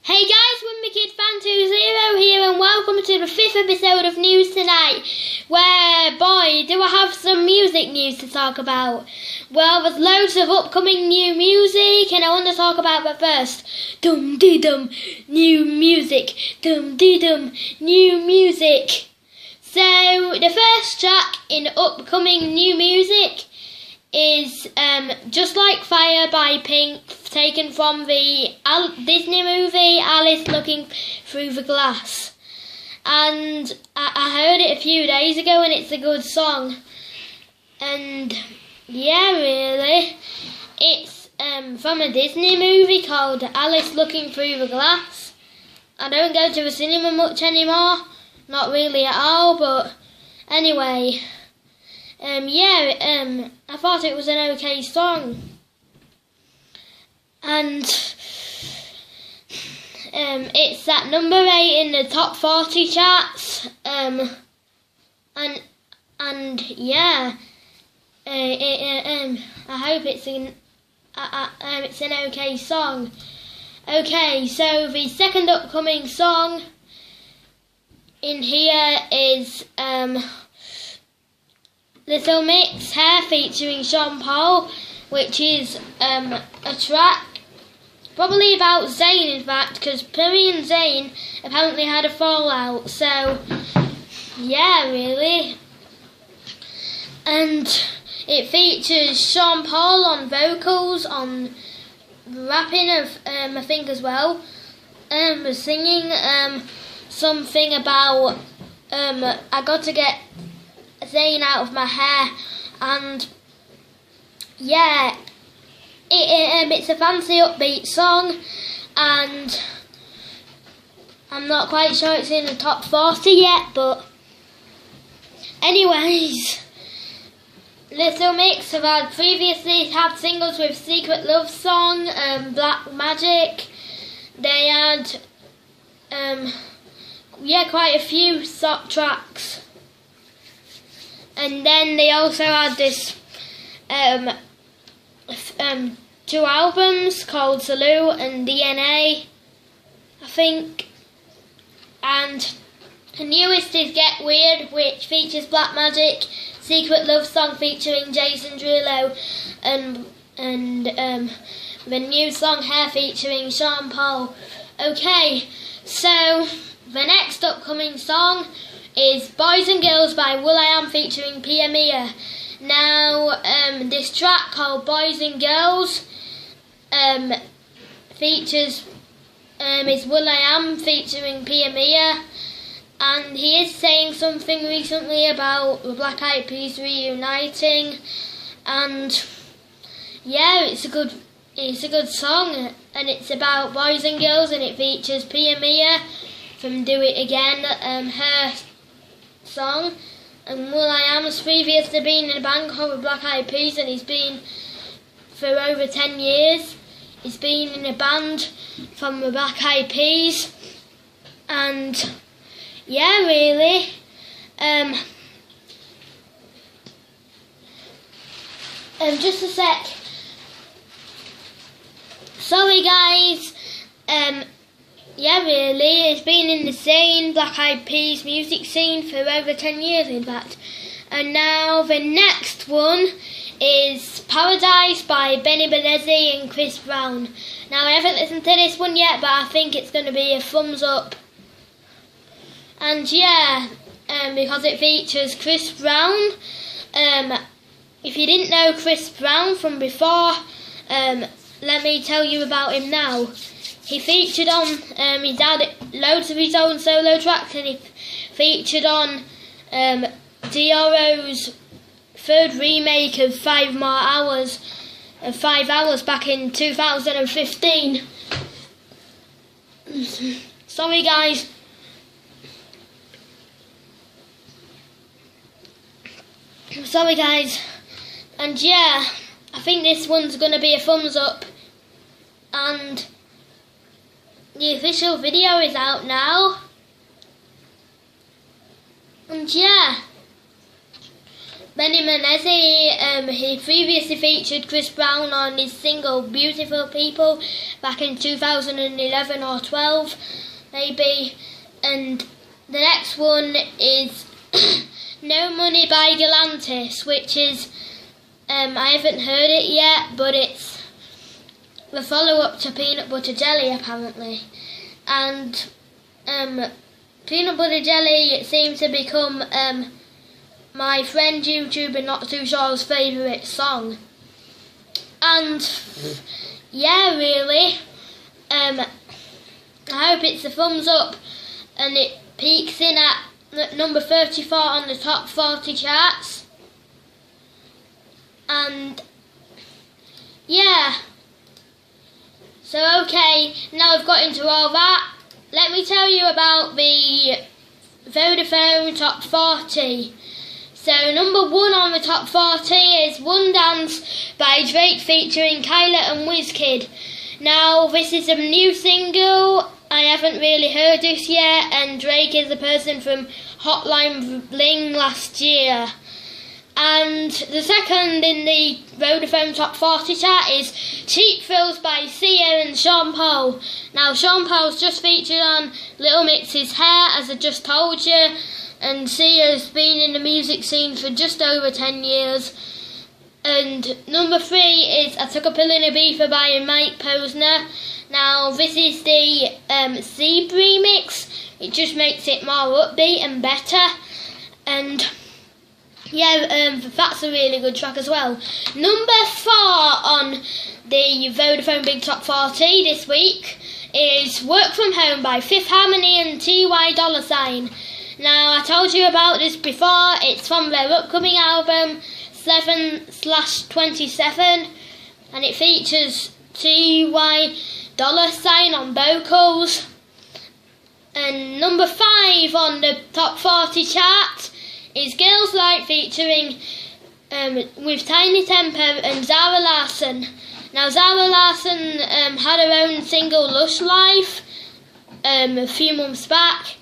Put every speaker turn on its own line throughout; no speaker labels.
Hey guys, WinMeKidFan20 here and welcome to the 5th episode of News Tonight, where, boy, do I have some music news to talk about. Well, there's loads of upcoming new music and I want to talk about that first. Dum-dee-dum, new music. Dum-dee-dum, new music. So, the first track in upcoming new music is Just Like Fire by Pink, taken from the Disney movie Alice Looking Through the Glass. And I heard it a few days ago and it's a good song. And yeah, really, it's from a Disney movie called Alice Looking Through the Glass. I don't go to the cinema much anymore, not really at all, but anyway. I thought it was an okay song. And it's at number 8 in the top 40 charts. I hope it's an okay song. Okay, so the second upcoming song in here is Little Mix Hair featuring Sean Paul, which is a track probably about Zayn, in fact, because Perry and Zayn apparently had a fallout, so yeah, really. And it features Sean Paul on vocals, on rapping, I think, as well, singing something about I got to get Zayn out of my hair, and yeah, it's a fancy upbeat song, and I'm not quite sure it's in the top 40 yet, but anyways, Little Mix have previously had singles with Secret Love Song, Black Magic. They had quite a few tracks. And then they also had this 2 albums called Salute and DNA, I think. And the newest is Get Weird, which features Black Magic, Secret Love Song featuring Jason Derulo, and the new song Hair featuring Sean Paul. Okay, so the next upcoming song is Boys and Girls by will.i.am featuring Pia Mia. Now, this track called Boys and Girls features is will.i.am featuring Pia Mia, and he is saying something recently about the Black Eyed Peas reuniting, and yeah, it's a good song, and it's about boys and girls, and it features Pia Mia from Do It Again, her song, and will.i.am has previously been in a band called the Black Eyed Peas, and he's been for over 10 years. He's been in a band from the Black Eyed Peas, and yeah, really, just a sec. Sorry guys, yeah, really, it's been in the scene, Black Eyed Peas music scene, for over 10 years, in fact. And now the next one is Paradise by Benny Benassi and Chris Brown. Now, I haven't listened to this one yet, but I think it's going to be a thumbs up. And yeah, because it features Chris Brown. If you didn't know Chris Brown from before, let me tell you about him now. He featured on, he's had loads of his own solo tracks, and he featured on DRO's third remake of 5 Hours back in 2015. Sorry guys. Sorry guys. And yeah, I think this one's going to be a thumbs up, and the official video is out now. And yeah, Benny Menezes, he previously featured Chris Brown on his single Beautiful People back in 2011 or 12 maybe. And the next one is No Money by Galantis, which is, I haven't heard it yet, but it's the follow-up to Peanut Butter Jelly apparently. And Peanut Butter Jelly seems to become my friend YouTuber Not Too Sure's favourite song. And yeah, really, I hope it's a thumbs up and it peaks in at number 34 on the top 40 charts. And yeah, so okay, now I've got into all that, let me tell you about the Vodafone top 40. So number 1 on the top 40 is One Dance by Drake featuring Kyla and Wizkid. Now this is a new single, I haven't really heard this yet, and Drake is the person from Hotline Bling last year. And the second in the Vodafone top 40 chart is Cheap Thrills by Sia and Sean Paul. Now Sean Paul's just featured on Little Mix's Hair, as I just told you, and Sia's been in the music scene for just over 10 years. And number 3 is I Took a Pill in Ibiza by Mike Posner. Now this is the Zeeb remix, it just makes it more upbeat and better. And yeah, that's a really good track as well. Number 4 on the Vodafone Big Top 40 this week is Work From Home by Fifth Harmony and T.Y. Dolla $ign. Now, I told you about this before, it's from their upcoming album 7/27, and it features T.Y. Dolla $ign on vocals. And number 5 on the top 40 chart is Girls Like featuring with Tiny Temper and Zara Larsson. Now Zara Larsson had her own single Lush Life a few months back,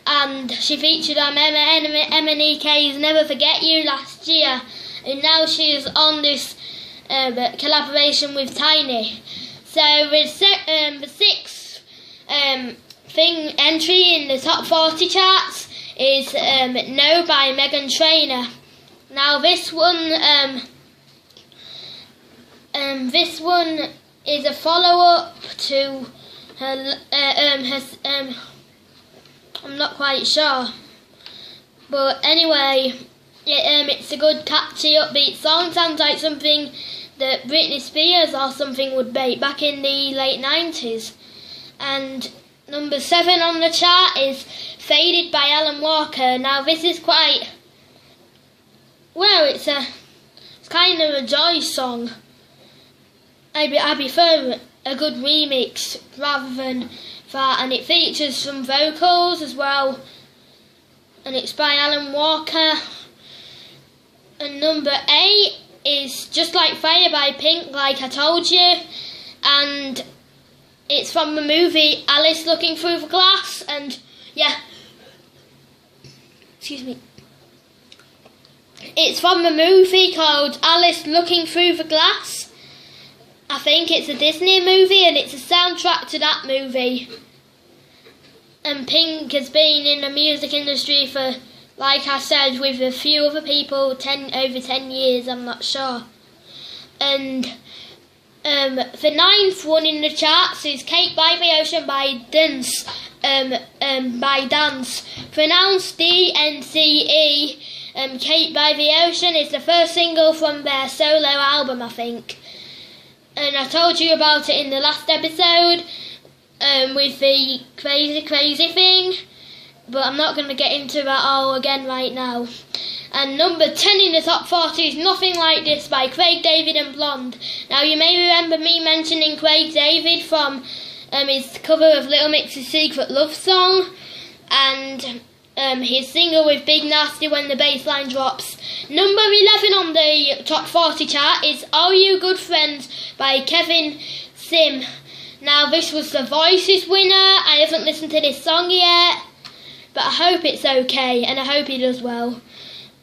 and she featured on MNEK's Never Forget You last year, and now she is on this collaboration with Tiny. So the 6th entry in the top 40 charts is No by Meghan Trainor. Now this one is a follow-up to her I'm not quite sure, but anyway, it's a good catchy upbeat song. Sounds like something that Britney Spears or something would make back in the late 90s. And number 7 on the chart is Faded by Alan Walker. Now this is quite, well, it's kind of a joy song. I prefer a good remix rather than that, and it features some vocals as well, and it's by Alan Walker. And number 8 is Just Like Fire by Pink, like I told you, and it's from the movie Alice Looking Through the Glass. And yeah, excuse me, it's from the movie called Alice Looking Through the Glass. I think it's a Disney movie, and it's a soundtrack to that movie. And Pink has been in the music industry for, like I said, with a few other people, over 10 years, I'm not sure. And the 9th one in the charts is Cake by the Ocean by Dance, pronounced DNCE. Cake by the Ocean is the first single from their solo album, I think. And I told you about it in the last episode with the crazy thing, but I'm not going to get into that all again right now. And number 10 in the top 40 is Nothing Like This by Craig David and Blonde. Now you may remember me mentioning Craig David from his cover of Little Mix's Secret Love Song, and his single with Big Nasty When the Bassline Drops. Number 11 on the top 40 chart is Are You Good Friends by Kevin Sim. Now this was the Voices winner. I haven't listened to this song yet, but I hope it's okay, and I hope he does well.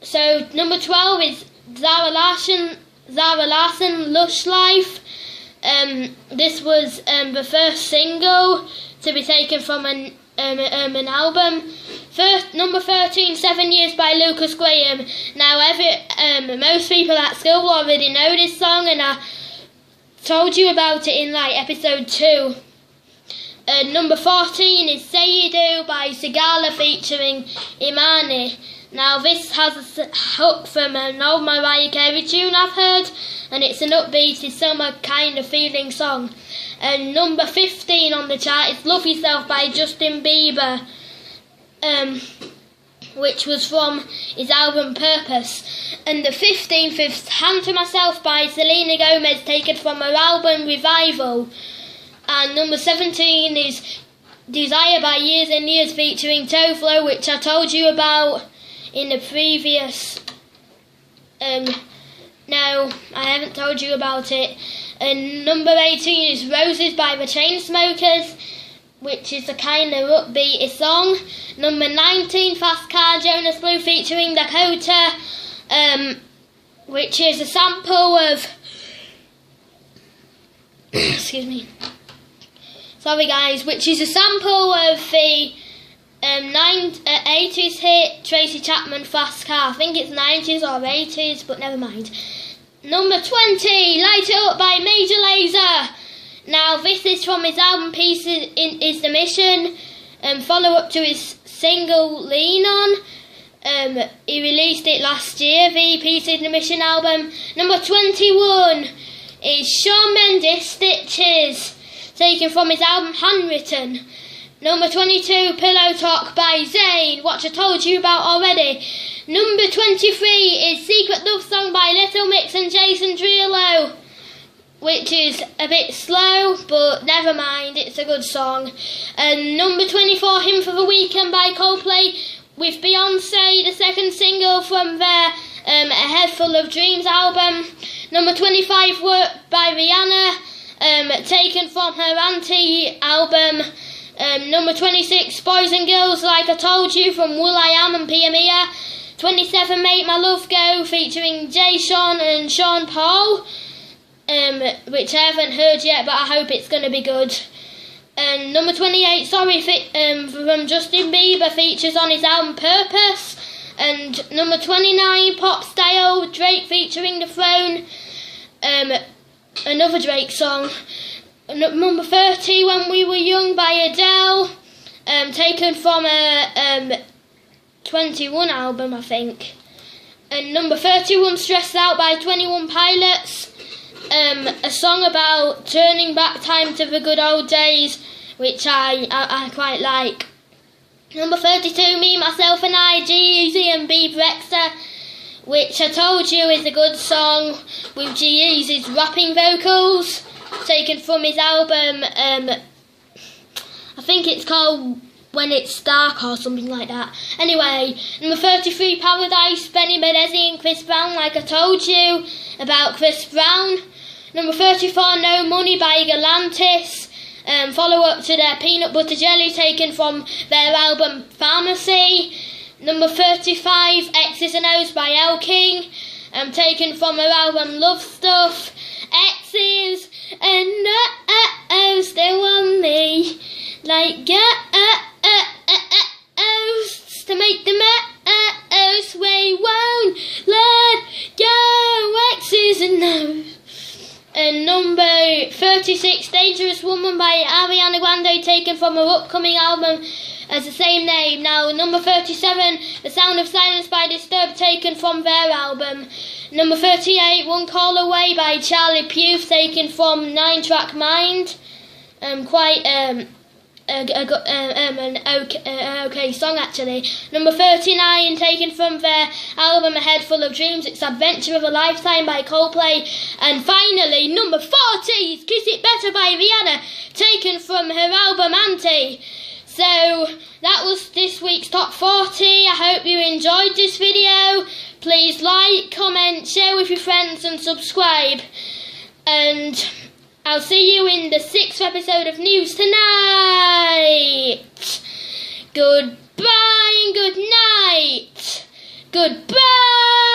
So number 12 is Zara Larsson, Lush Life. This was the first single to be taken from an album. Number 13, 7 Years by Lucas Graham. Now, most people at school already know this song, and I told you about it in episode 2. Number 14 is Say You Do by Sigala featuring Imani. Now this has a hook from an old Mariah Carey tune I've heard, and it's an upbeat, summer kind of feeling song. And number 15 on the chart is Love Yourself by Justin Bieber, which was from his album Purpose. And the 15th is Hand to Myself by Selena Gomez, taken from her album Revival. And number 17 is Desire by Years and Years featuring Toflo, which I told you about in the previous... no, I haven't told you about it. And number 18 is Roses by the Chainsmokers, which is a kind of upbeat song. Number 19, Fast Car, Jonas Blue featuring Dakota, which is a sample of... excuse me. Sorry guys, which is a sample of the 80s hit Tracy Chapman Fast Car. I think it's 90s or 80s, but never mind. Number 20, Light It Up by Major Lazer. Now this is from his album Peace is the Mission, follow up to his single Lean On. He released it last year, the Peace is the Mission album. Number 21 is Shawn Mendes Stitches, taken from his album Handwritten. Number 22, Pillow Talk by Zayn, which I told you about already. Number 23 is Secret Love Song by Little Mix and Jason Derulo, which is a bit slow, but never mind, it's a good song. And number 24, Hymn for the Weekend by Coldplay, with Beyonce, the second single from their A Head Full of Dreams album. Number 25, Work by Rihanna, taken from her Auntie album. Number 26, Boys and Girls Like I Told You from will.i.am and Pia Mia. 27, Make My Love Go featuring Jay Sean and Sean Paul, which I haven't heard yet, but I hope it's going to be good. And number 28, Sorry from Justin Bieber, features on his album Purpose. And number 29, Pop Style, Drake featuring The Throne, another Drake song. Number 30, When We Were Young by Adele, taken from a 21 album, I think. And number 31, Stressed Out by 21 Pilots, a song about turning back time to the good old days, which I quite like. Number 32, Me, Myself and I, G-Eazy and B. Brexter, which I told you is a good song with G-Eazy's rapping vocals, taken from his album, I think it's called When It's Dark or something like that. Anyway, number 33, Paradise, Benny Benezzi and Chris Brown, like I told you about Chris Brown. Number 34, No Money by Galantis, follow up to their Peanut Butter Jelly, taken from their album Pharmacy. Number 35, X's and O's by Elle King, taken from her album Love Stuff. X's and O's, they want me like O's to make the O's, we won't let go. X's and O's. And number 36, Dangerous Woman by Ariana Grande, taken from her upcoming album as the same name. Now, number 37, The Sound of Silence by Disturbed, taken from their album. Number 38, One Call Away by Charlie Puth, taken from 9-Track Mind. Quite an okay song actually. Number 39, taken from their album A Head Full of Dreams, it's Adventure of a Lifetime by Coldplay. And finally, number 40 is Kiss It Better by Rihanna, taken from her album Auntie. So that was this week's Top 40. I hope you enjoyed this video. Please like, comment, share with your friends and subscribe. And I'll see you in the 6th episode of News Tonight. Goodbye and good night. Goodbye!